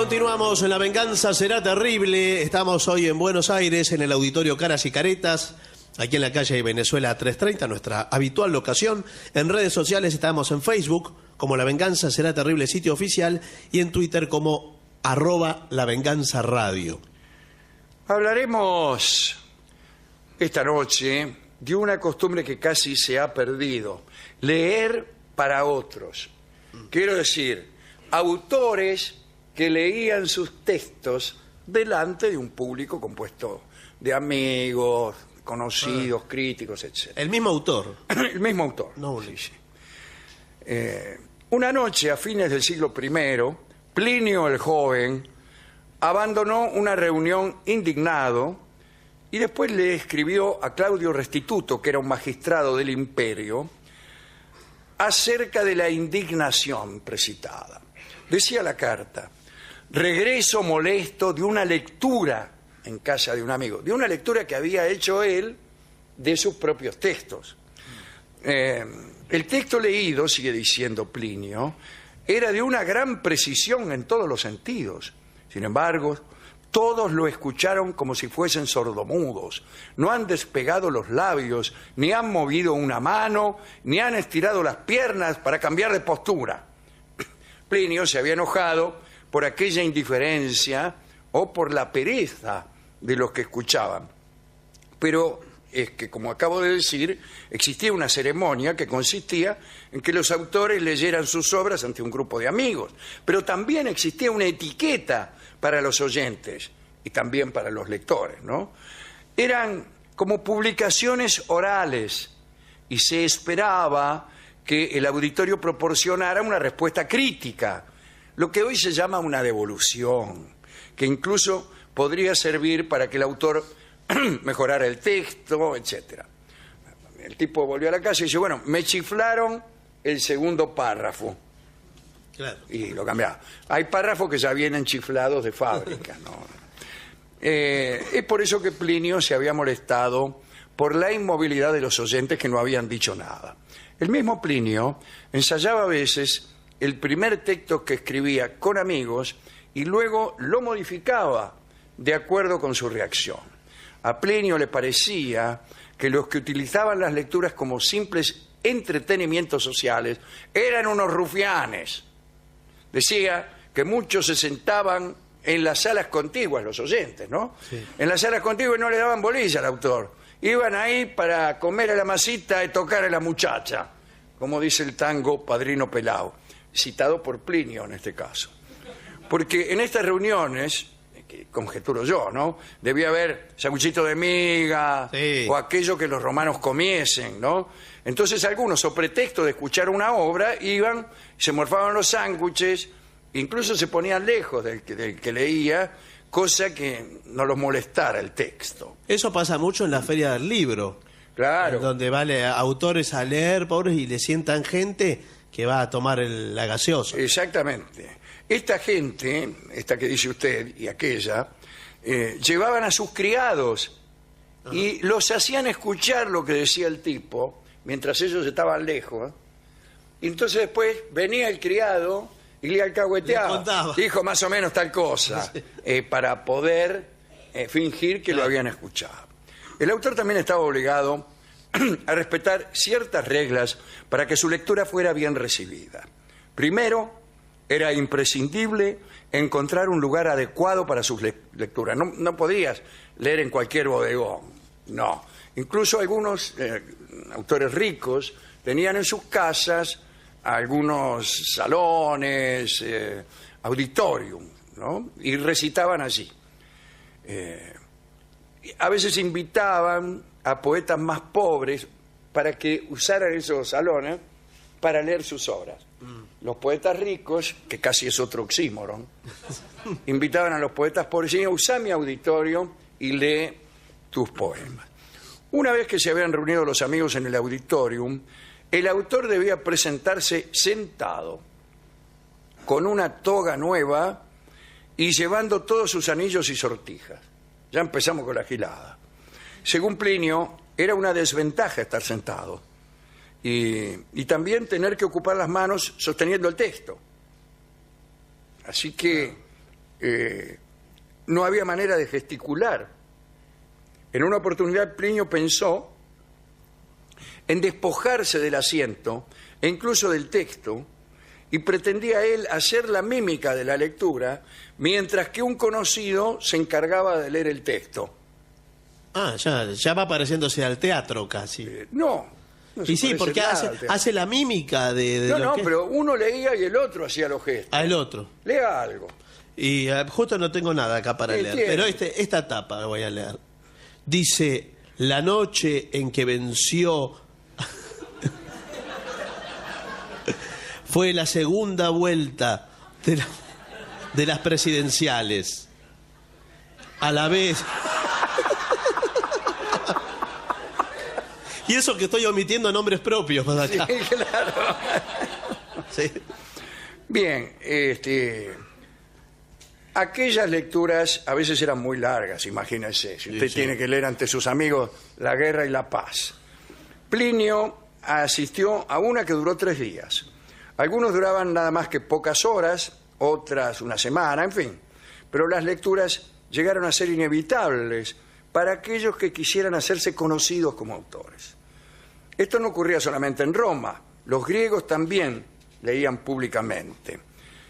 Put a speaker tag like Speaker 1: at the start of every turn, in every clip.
Speaker 1: Continuamos en La Venganza Será Terrible. Estamos hoy en Buenos Aires, en el Auditorio Caras y Caretas, aquí en la calle Venezuela 330, nuestra habitual locación. En redes sociales estamos en Facebook como La Venganza Será Terrible sitio oficial y en Twitter como @lavenganzaradio.
Speaker 2: Hablaremos esta noche de una costumbre que casi se ha perdido: leer para otros. Quiero decir, autores que leían sus textos delante de un público compuesto de amigos, conocidos, críticos, etc.
Speaker 1: El mismo autor.
Speaker 2: El mismo autor.
Speaker 1: No,
Speaker 2: sí, sí. Una noche a fines del siglo I, Plinio el Joven abandonó una reunión indignado y después le escribió a Claudio Restituto, que era un magistrado del imperio, acerca de la indignación precitada. Decía la carta: regreso molesto de una lectura en casa de un amigo, de una lectura que había hecho él de sus propios textos. El texto leído, sigue diciendo Plinio, era de una gran precisión en todos los sentidos. Sin embargo, todos lo escucharon como si fuesen sordomudos. No han despegado los labios, ni han movido una mano, ni han estirado las piernas para cambiar de postura. Plinio se había enojado por aquella indiferencia o por la pereza de los que escuchaban. Pero es que, como acabo de decir, existía una ceremonia que consistía en que los autores leyeran sus obras ante un grupo de amigos, pero también existía una etiqueta para los oyentes y también para los lectores, ¿no? Eran como publicaciones orales y se esperaba que el auditorio proporcionara una respuesta crítica, lo que hoy se llama una devolución, que incluso podría servir para que el autor mejorara el texto, etc. El tipo volvió a la casa y dice: bueno, me chiflaron el segundo párrafo.
Speaker 1: Claro.
Speaker 2: Y lo cambiaba. Hay párrafos que ya vienen chiflados de fábrica, ¿no? Es por eso que Plinio se había molestado por la inmovilidad de los oyentes que no habían dicho nada. El mismo Plinio ensayaba a veces el primer texto que escribía con amigos y luego lo modificaba de acuerdo con su reacción. A Plinio le parecía que los que utilizaban las lecturas como simples entretenimientos sociales eran unos rufianes. Decía que muchos se sentaban en las salas contiguas, los oyentes, ¿no? Sí. En las salas contiguas no le daban bolilla al autor. Iban ahí para comer a la masita y tocar a la muchacha, como dice el tango Padrino Pelao, citado por Plinio en este caso. Porque en estas reuniones, que conjeturo yo, ¿no?, debía haber sanguchito de miga, sí, o aquello que los romanos comiesen, ¿no? Entonces algunos, o pretexto de escuchar una obra, iban, se morfaban los sándwiches, incluso se ponían lejos del que leía, cosa que no los molestara el texto.
Speaker 1: Eso pasa mucho en la Feria del Libro.
Speaker 2: Claro.
Speaker 1: Donde vale autores a leer, pobres, y le sientan gente que va a tomar la gaseosa.
Speaker 2: Exactamente. Esta gente, esta que dice usted y aquella, llevaban a sus criados y los hacían escuchar lo que decía el tipo mientras ellos estaban lejos. Y entonces después venía el criado y le alcahueteaba. Dijo más o menos tal cosa, para poder fingir que lo habían escuchado. El autor también estaba obligado a respetar ciertas reglas para que su lectura fuera bien recibida. Primero, era imprescindible encontrar un lugar adecuado para sus lecturas. No podías leer en cualquier bodegón, no. Incluso algunos autores ricos tenían en sus casas algunos salones, auditorium, ¿no? Y recitaban allí. A veces invitaban a poetas más pobres para que usaran esos salones para leer sus obras. Los poetas ricos, que casi es otro oxímoron, invitaban a los poetas pobres y decían: usa mi auditorio y lee tus poemas. Una vez que se habían reunido los amigos en el auditorium, el autor debía presentarse sentado, con una toga nueva y llevando todos sus anillos y sortijas. Ya empezamos con la gilada. Según Plinio, era una desventaja estar sentado y también tener que ocupar las manos sosteniendo el texto. Así que no había manera de gesticular. En una oportunidad Plinio pensó en despojarse del asiento e incluso del texto, y pretendía él hacer la mímica de la lectura, mientras que un conocido se encargaba de leer el texto.
Speaker 1: Ah, ya va pareciéndose al teatro casi.
Speaker 2: No se
Speaker 1: Y sí,
Speaker 2: parece
Speaker 1: porque
Speaker 2: nada al teatro.
Speaker 1: hace la mímica de
Speaker 2: No,
Speaker 1: lo que...
Speaker 2: pero uno leía y el otro hacía los gestos.
Speaker 1: Al otro.
Speaker 2: Lea algo.
Speaker 1: Y justo no tengo nada acá para leer,
Speaker 2: Tiene.
Speaker 1: pero esta tapa voy a leer. Dice, la noche en que venció fue la segunda vuelta de las presidenciales. A la vez... Y eso que estoy omitiendo nombres propios para acá.
Speaker 2: Sí, claro.
Speaker 1: Sí.
Speaker 2: Bien, aquellas lecturas a veces eran muy largas, imagínese. Si usted
Speaker 1: Sí.
Speaker 2: tiene que leer ante sus amigos La guerra y la paz. Plinio asistió a una que duró 3 días. Algunos duraban nada más que pocas horas, otras una semana, en fin. Pero las lecturas llegaron a ser inevitables para aquellos que quisieran hacerse conocidos como autores. Esto no ocurría solamente en Roma. Los griegos también leían públicamente.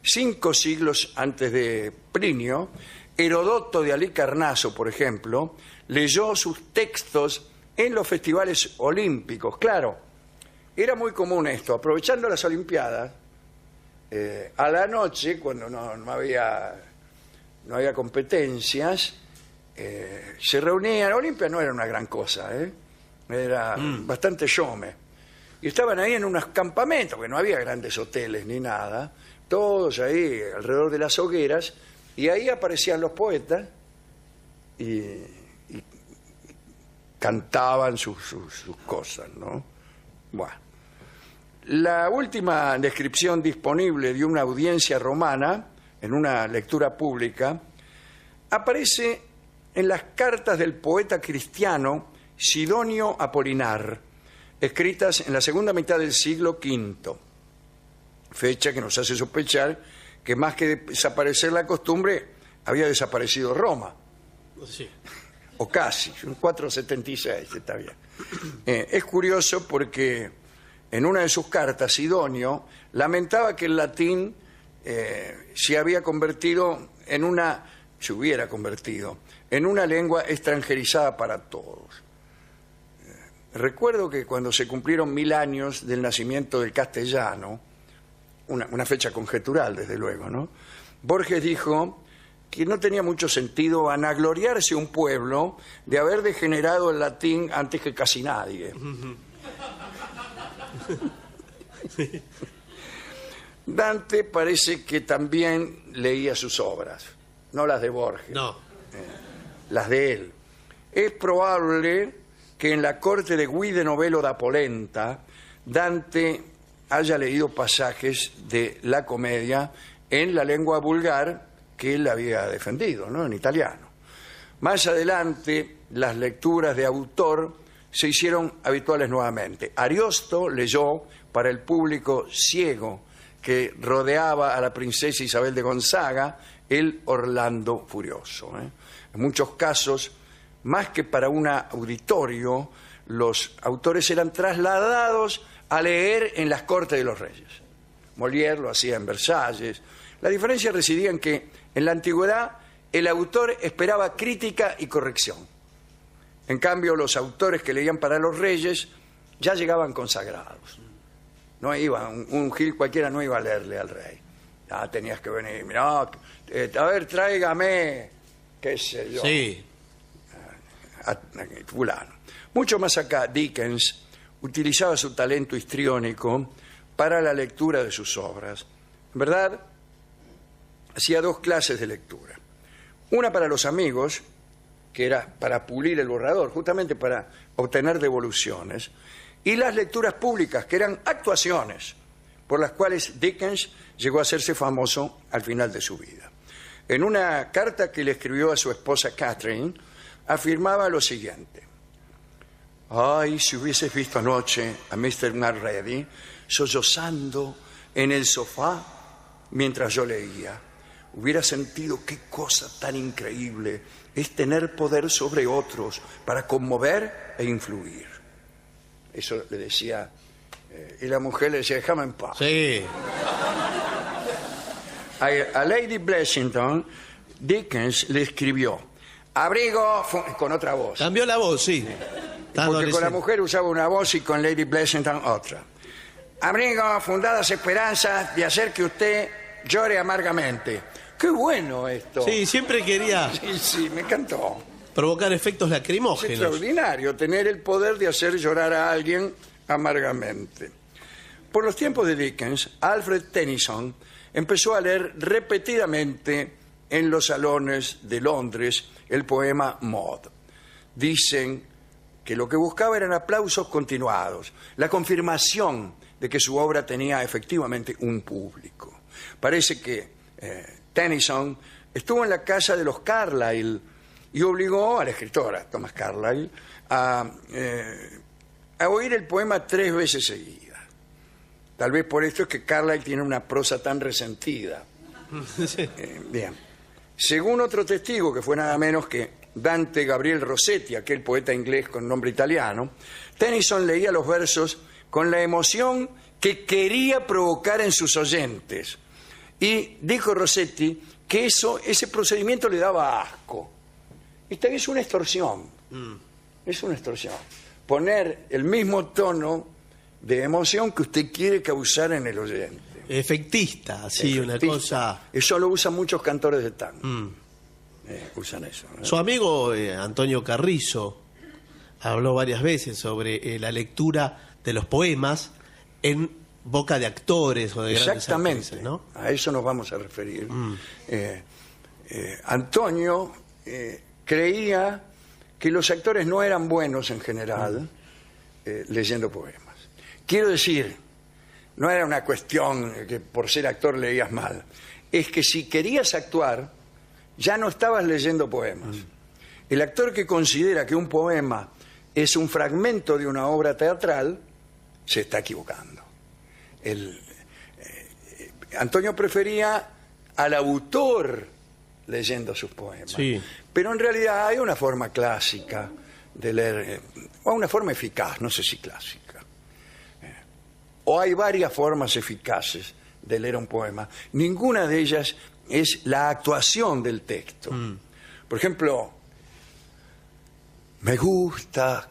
Speaker 2: 5 siglos antes de Plinio, Herodoto de Halicarnaso, por ejemplo, leyó sus textos en los festivales olímpicos. Claro, era muy común esto, aprovechando las Olimpiadas, a la noche, cuando no había competencias, se reunían. Olimpia no era una gran cosa, era bastante showme. Y estaban ahí en unos campamentos, que no había grandes hoteles ni nada, todos ahí alrededor de las hogueras, y ahí aparecían los poetas y cantaban sus cosas, ¿no? Bueno. La última descripción disponible de una audiencia romana, en una lectura pública, aparece en las cartas del poeta cristiano Sidonio Apolinar, escritas en la segunda mitad del siglo V, fecha que nos hace sospechar que más que desaparecer la costumbre, había desaparecido Roma.
Speaker 1: Sí.
Speaker 2: O casi, un 476, está bien. Es curioso porque en una de sus cartas, Sidonio lamentaba que el latín se hubiera convertido en una lengua extranjerizada para todos. Recuerdo que cuando se cumplieron 1000 años del nacimiento del castellano, una fecha conjetural, desde luego, ¿no? Borges dijo que no tenía mucho sentido vanagloriarse un pueblo de haber degenerado el latín antes que casi nadie. Dante parece que también leía sus obras, no las de Borges, las de él. Es probable que en la corte de Guide Novello da Polenta, Dante haya leído pasajes de la comedia en la lengua vulgar que él había defendido, ¿no? En italiano. Más adelante, las lecturas de autor se hicieron habituales nuevamente. Ariosto leyó para el público ciego que rodeaba a la princesa Isabel de Gonzaga el Orlando Furioso. En muchos casos, más que para un auditorio, los autores eran trasladados a leer en las cortes de los reyes. Molière lo hacía en Versalles. La diferencia residía en que en la antigüedad el autor esperaba crítica y corrección. En cambio, los autores que leían para los reyes ya llegaban consagrados. No iba, un gil cualquiera no iba a leerle al rey. Ya tenías que venir, mirá, a ver, tráigame, qué sé yo.
Speaker 1: Sí.
Speaker 2: A fulano. Mucho más acá, Dickens utilizaba su talento histriónico para la lectura de sus obras. En verdad, hacía 2 clases de lectura. Una para los amigos, que era para pulir el borrador, justamente para obtener devoluciones, y las lecturas públicas, que eran actuaciones, por las cuales Dickens llegó a hacerse famoso al final de su vida. En una carta que le escribió a su esposa Catherine, afirmaba lo siguiente: ay, si hubieses visto anoche a Mr. Mulready sollozando en el sofá mientras yo leía. hubiera sentido qué cosa tan increíble es tener poder sobre otros para conmover e influir. Eso le decía, y la mujer le decía, déjame en paz.
Speaker 1: Sí.
Speaker 2: A Lady Blessington, Dickens le escribió, abrigo, con otra voz.
Speaker 1: Cambió la voz, sí.
Speaker 2: Porque con la mujer usaba una voz y con Lady Blessington otra. Abrigo, fundadas esperanzas de hacer que usted llore amargamente. ¡Qué bueno esto!
Speaker 1: Sí, siempre quería
Speaker 2: Sí, me encantó.
Speaker 1: provocar efectos
Speaker 2: Es
Speaker 1: lacrimógenos.
Speaker 2: extraordinario tener el poder de hacer llorar a alguien amargamente. Por los tiempos de Dickens, Alfred Tennyson empezó a leer repetidamente en los salones de Londres el poema Maud. Dicen que lo que buscaba eran aplausos continuados, la confirmación de que su obra tenía efectivamente un público. Parece que Tennyson estuvo en la casa de los Carlyle y obligó a la escritora Thomas Carlyle a oír el poema 3 veces seguidas. Tal vez por esto es que Carlyle tiene una prosa tan resentida.
Speaker 1: Sí.
Speaker 2: Bien. Según otro testigo, que fue nada menos que Dante Gabriel Rossetti, aquel poeta inglés con nombre italiano, Tennyson leía los versos con la emoción que quería provocar en sus oyentes. Y dijo Rossetti que ese procedimiento le daba asco. Esta es una extorsión. Es una extorsión. Poner el mismo tono de emoción que usted quiere causar en el oyente.
Speaker 1: Efectista, sí, una cosa.
Speaker 2: Eso lo usan muchos cantores de tango. Usan eso, ¿no?
Speaker 1: Su amigo Antonio Carrizo habló varias veces sobre la lectura de los poemas en boca de actores o de grandes
Speaker 2: Exactamente,
Speaker 1: actrices, ¿no?
Speaker 2: a eso nos vamos a referir. Antonio creía que los actores no eran buenos en general leyendo poemas. Quiero decir, no era una cuestión que por ser actor leías mal, es que si querías actuar, ya no estabas leyendo poemas. El actor que considera que un poema es un fragmento de una obra teatral, se está equivocando. Antonio prefería al autor leyendo sus poemas.
Speaker 1: Sí.
Speaker 2: Pero en realidad hay una forma clásica de leer, o una forma eficaz, no sé si clásica. O hay varias formas eficaces de leer un poema. Ninguna de ellas es la actuación del texto. Por ejemplo, me gusta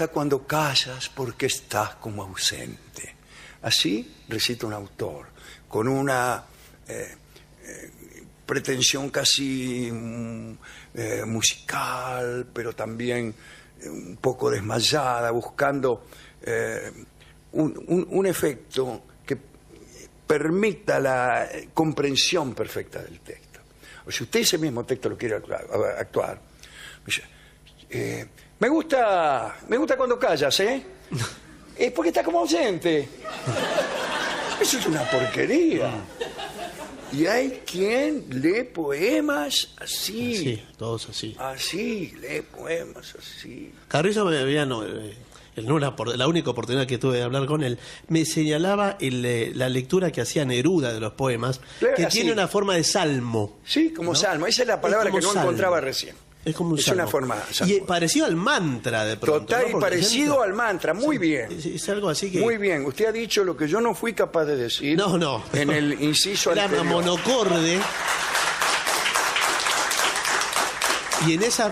Speaker 2: cuando callas porque estás como ausente. Así recita un autor, con una pretensión casi musical, pero también un poco desmayada, buscando un efecto que permita la comprensión perfecta del texto. O si usted ese mismo texto lo quiere actuar, dice, me gusta cuando callas, ¿eh? Es porque está como ausente. Eso es una porquería. Y hay quien lee poemas así.
Speaker 1: Sí, todos así.
Speaker 2: Así, lee poemas así.
Speaker 1: Carrizo me había, la única oportunidad que tuve de hablar con él, me señalaba la lectura que hacía Neruda de los poemas,
Speaker 2: Claro,
Speaker 1: que
Speaker 2: así.
Speaker 1: tiene una forma de salmo.
Speaker 2: Sí, como
Speaker 1: ¿no?
Speaker 2: salmo. Esa es la palabra
Speaker 1: Es como
Speaker 2: que no
Speaker 1: salmo.
Speaker 2: encontraba recién.
Speaker 1: Es como un
Speaker 2: Es
Speaker 1: salmo.
Speaker 2: una forma salmo.
Speaker 1: Y parecido al mantra de pronto.
Speaker 2: Total
Speaker 1: ¿no?
Speaker 2: y
Speaker 1: Porque
Speaker 2: parecido
Speaker 1: gente-
Speaker 2: al mantra. Muy bien.
Speaker 1: Es algo así que...
Speaker 2: Muy bien. Usted ha dicho lo que yo no fui capaz de decir
Speaker 1: No.
Speaker 2: en el inciso
Speaker 1: Era
Speaker 2: anterior.
Speaker 1: monocorde. Y en esa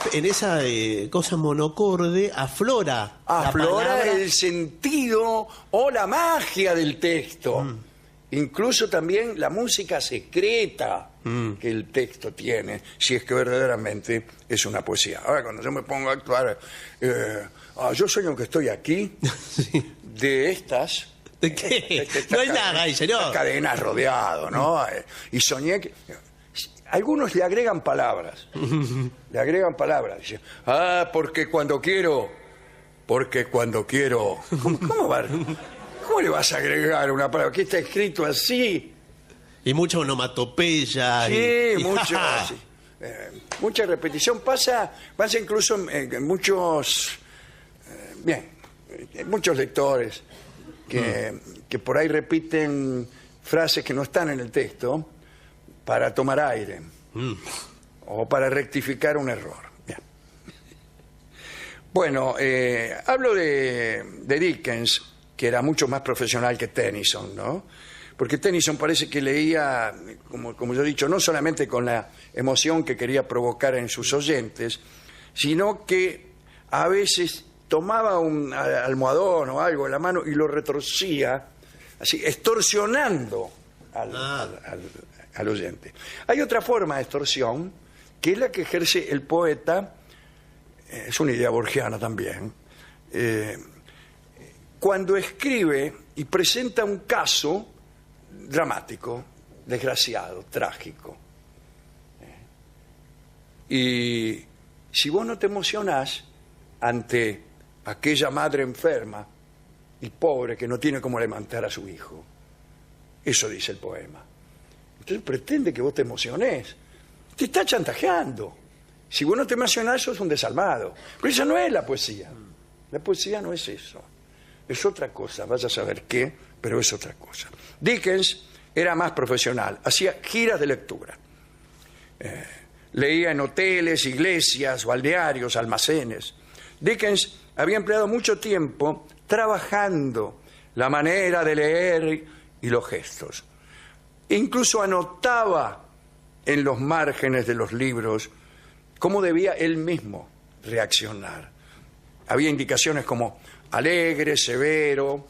Speaker 1: cosa monocorde aflora la palabra.
Speaker 2: el sentido o la magia del texto. Incluso también la música secreta que el texto tiene, si es que verdaderamente es una poesía. Ahora, cuando yo me pongo a actuar, yo sueño que estoy aquí,
Speaker 1: Sí.
Speaker 2: de estas...
Speaker 1: ¿De qué?
Speaker 2: esta
Speaker 1: No hay
Speaker 2: cadena-
Speaker 1: nada ahí, señor.
Speaker 2: esta cadena rodeado, ¿no? Y soñé que... Algunos le agregan palabras. Le agregan palabras. Dicen, porque cuando quiero... ¿Cómo le vas a agregar una palabra? ¿Qué está escrito así?
Speaker 1: Y mucha onomatopeya.
Speaker 2: Sí,
Speaker 1: y-
Speaker 2: mucho. Sí. Mucha repetición. Pasa incluso en muchos... muchos lectores que por ahí repiten frases que no están en el texto para tomar aire o para rectificar un error. Bien. Bueno, hablo de Dickens, que era mucho más profesional que Tennyson, ¿no? Porque Tennyson parece que leía, como yo he dicho, no solamente con la emoción que quería provocar en sus oyentes, sino que a veces tomaba un almohadón o algo en la mano y lo retorcía, así, extorsionando al oyente. Hay otra forma de extorsión, que es la que ejerce el poeta, es una idea borgiana también, cuando escribe y presenta un caso dramático, desgraciado, trágico. Y si vos no te emocionás ante aquella madre enferma y pobre que no tiene cómo levantar a su hijo, eso dice el poema. Entonces pretende que vos te emocionés. Te está chantajeando. Si vos no te emocionás, sos un desalmado. Pero esa no es la poesía. La poesía no es eso. Es otra cosa. Vaya a saber qué, pero es otra cosa. Dickens era más profesional. Hacía giras de lectura. Leía en hoteles, iglesias, balnearios, almacenes. Dickens había empleado mucho tiempo trabajando la manera de leer y los gestos. Incluso anotaba en los márgenes de los libros cómo debía él mismo reaccionar. Había indicaciones como alegre, severo,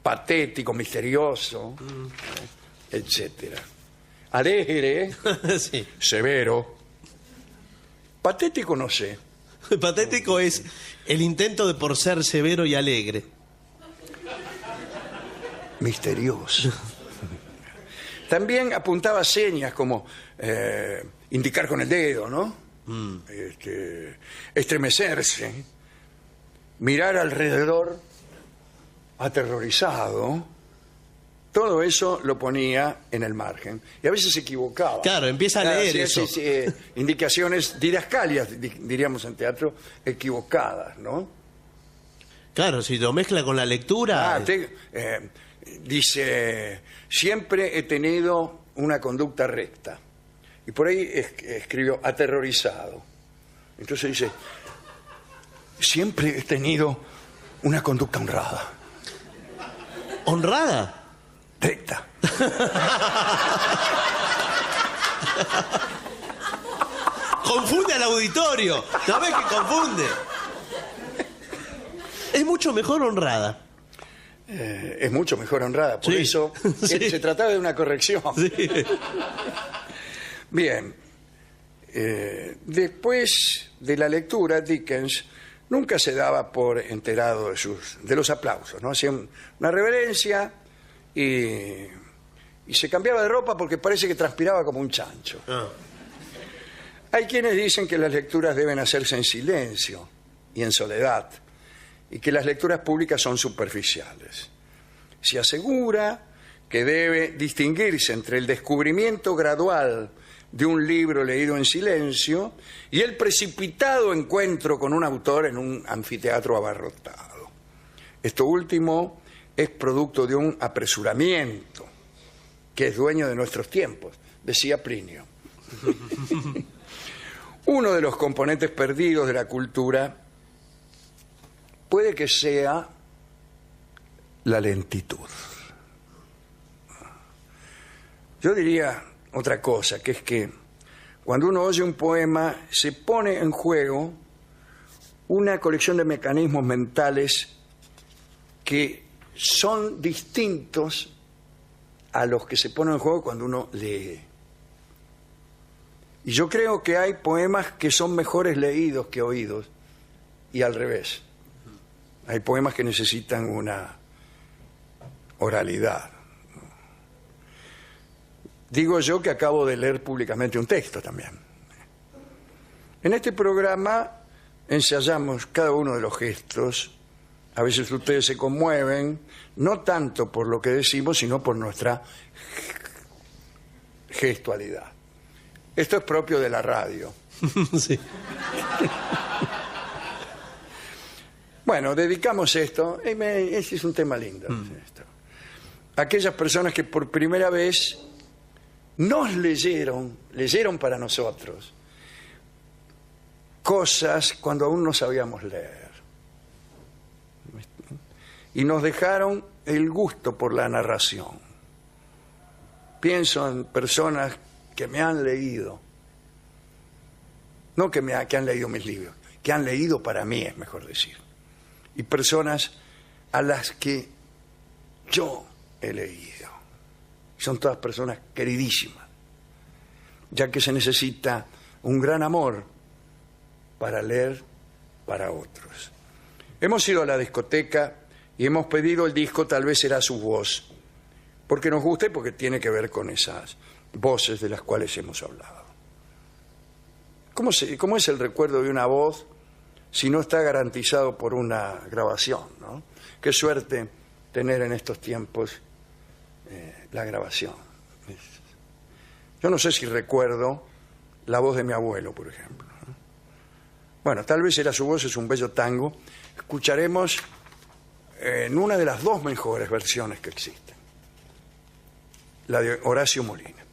Speaker 2: patético, misterioso, etcétera. Alegre,
Speaker 1: Sí.
Speaker 2: severo, patético no sé.
Speaker 1: Patético es el intento de por ser severo y alegre.
Speaker 2: Misterioso. También apuntaba señas como indicar con el dedo, ¿no? Estremecerse, mirar alrededor aterrorizado. Todo eso lo ponía en el margen. Y a veces se equivocaba.
Speaker 1: Claro, empieza a leer eso.
Speaker 2: Sí, indicaciones didascalias, diríamos en teatro, equivocadas, ¿no?
Speaker 1: Claro, si lo mezcla con la lectura...
Speaker 2: Dice, siempre he tenido una conducta recta. Y por ahí escribió aterrorizado. Entonces dice, siempre he tenido una conducta honrada.
Speaker 1: ¿Honrada?
Speaker 2: Recta.
Speaker 1: Confunde al auditorio. ¿No ves que confunde? Es mucho mejor honrada.
Speaker 2: Es mucho mejor honrada. Por
Speaker 1: Sí.
Speaker 2: eso
Speaker 1: Sí.
Speaker 2: se trataba de una corrección.
Speaker 1: Sí.
Speaker 2: Bien. Después de la lectura, Dickens nunca se daba por enterado de los aplausos, ¿no? Hacía una reverencia y se cambiaba de ropa porque parece que transpiraba como un chancho. Hay quienes dicen que las lecturas deben hacerse en silencio y en soledad, y que las lecturas públicas son superficiales. Se asegura que debe distinguirse entre el descubrimiento gradual de un libro leído en silencio y el precipitado encuentro con un autor en un anfiteatro abarrotado. Esto último es producto de un apresuramiento que es dueño de nuestros tiempos, decía Plinio. Uno de los componentes perdidos de la cultura puede que sea la lentitud. Yo diría otra cosa, que es que cuando uno oye un poema se pone en juego una colección de mecanismos mentales que son distintos a los que se ponen en juego cuando uno lee. Y yo creo que hay poemas que son mejores leídos que oídos, y al revés. Hay poemas que necesitan una oralidad. Digo yo que acabo de leer públicamente un texto también. En este programa ensayamos cada uno de los gestos. A veces ustedes se conmueven, no tanto por lo que decimos, sino por nuestra gestualidad. Esto es propio de la radio.
Speaker 1: Sí.
Speaker 2: Bueno, dedicamos esto, ese es un tema lindo, esto. Aquellas personas que por primera vez nos leyeron para nosotros cosas cuando aún no sabíamos leer. Y nos dejaron el gusto por la narración. Pienso en personas que me han leído, no que han leído mis libros, que han leído para mí, es mejor decir. Y personas a las que yo he leído. Son todas personas queridísimas, ya que se necesita un gran amor para leer para otros. Hemos ido a la discoteca y hemos pedido el disco Tal vez será su voz, porque nos gusta y porque tiene que ver con esas voces de las cuales hemos hablado. ¿Cómo es el recuerdo de una voz si no está garantizado por una grabación, ¿no? Qué suerte tener en estos tiempos la grabación. Yo no sé si recuerdo la voz de mi abuelo, por ejemplo. Bueno, Tal vez era su voz, es un bello tango. Escucharemos en una de las dos mejores versiones que existen, la de Horacio Molina.